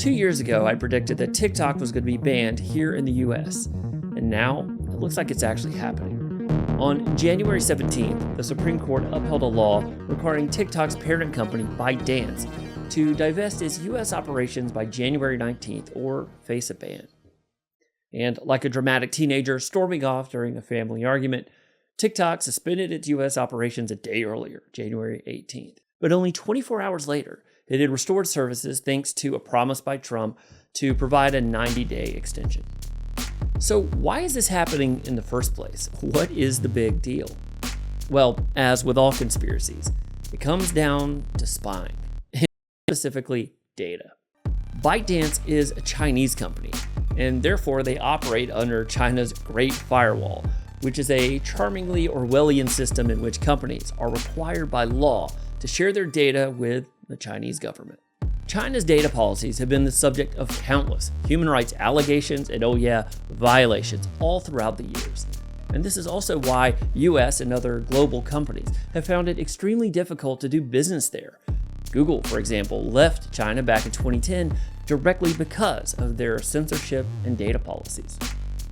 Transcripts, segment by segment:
2 years ago, I predicted that TikTok was going to be banned here in the US, and now it looks like it's actually happening. On January 17th, the Supreme Court upheld a law requiring TikTok's parent company, ByteDance, to divest its US operations by January 19th or face a ban. And like a dramatic teenager storming off during a family argument, TikTok suspended its US operations a day earlier, January 18th. But only 24 hours later, it had restored services thanks to a promise by Trump to provide a 90-day extension. So why is this happening in the first place? What is the big deal? Well, as with all conspiracies, it comes down to spying, specifically data. ByteDance is a Chinese company, and therefore they operate under China's Great Firewall, which is a charmingly Orwellian system in which companies are required by law to share their data with the Chinese government. China's data policies have been the subject of countless human rights allegations and, violations all throughout the years. And this is also why US and other global companies have found it extremely difficult to do business there. Google, for example, left China back in 2010 directly because of their censorship and data policies.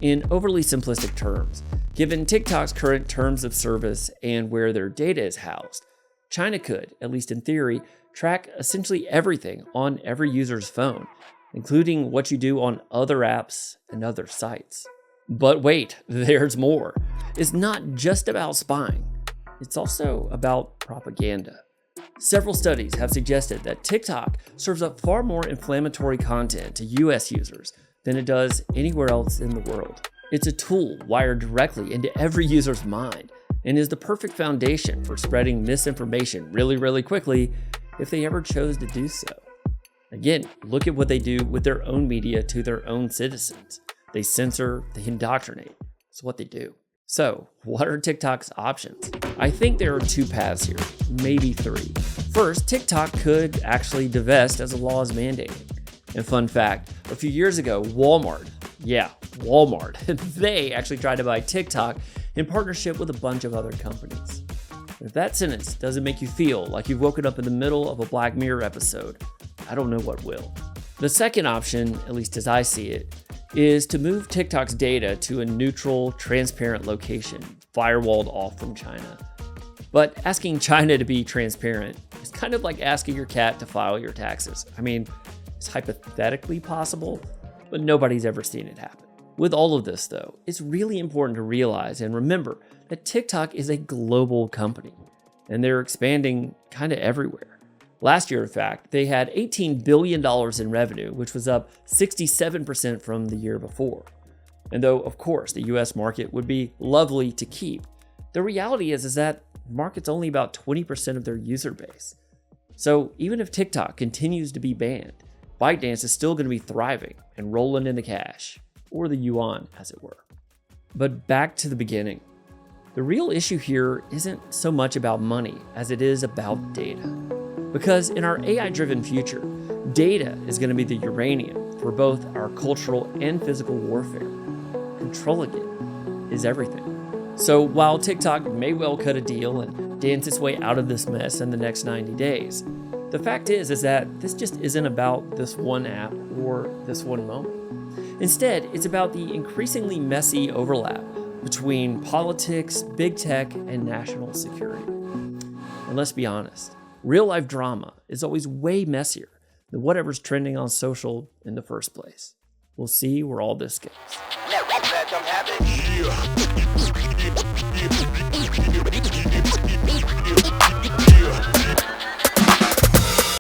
In overly simplistic terms, given TikTok's current terms of service and where their data is housed, China could, at least in theory, track essentially everything on every user's phone, including what you do on other apps and other sites. But wait, there's more. It's not just about spying. It's also about propaganda. Several studies have suggested that TikTok serves up far more inflammatory content to US users than it does anywhere else in the world. It's a tool wired directly into every user's mind and is the perfect foundation for spreading misinformation really quickly if they ever chose to do so. Again, look at what they do with their own media to their own citizens. They censor, they indoctrinate. It's what they do. So, what are TikTok's options? I think there are two paths here, maybe three. First, TikTok could actually divest as the law is mandating. And fun fact, a few years ago, Walmart, they actually tried to buy TikTok in partnership with a bunch of other companies. If that sentence doesn't make you feel like you've woken up in the middle of a Black Mirror episode, I don't know what will. The second option, at least as I see it, is to move TikTok's data to a neutral, transparent location, firewalled off from China. But asking China to be transparent is kind of like asking your cat to file your taxes. I mean, it's hypothetically possible, but nobody's ever seen it happen. With all of this, though, it's really important to realize and remember that TikTok is a global company, and they're expanding kind of everywhere. Last year, in fact, they had $18 billion in revenue, which was up 67% from the year before. And though, of course, the US market would be lovely to keep, the reality is that the market's only about 20% of their user base. So even if TikTok continues to be banned, ByteDance is still going to be thriving and rolling in the cash, or the yuan, as it were. But back to the beginning. The real issue here isn't so much about money as it is about data. Because in our AI-driven future, data is going to be the uranium for both our cultural and physical warfare. Controlling it is everything. So while TikTok may well cut a deal and dance its way out of this mess in the next 90 days, the fact is that this just isn't about this one app or this one moment. Instead, it's about the increasingly messy overlap between politics, big tech, and national security. And let's be honest, real-life drama is always way messier than whatever's trending on social in the first place. We'll see where all this goes. Let them have it. Yeah.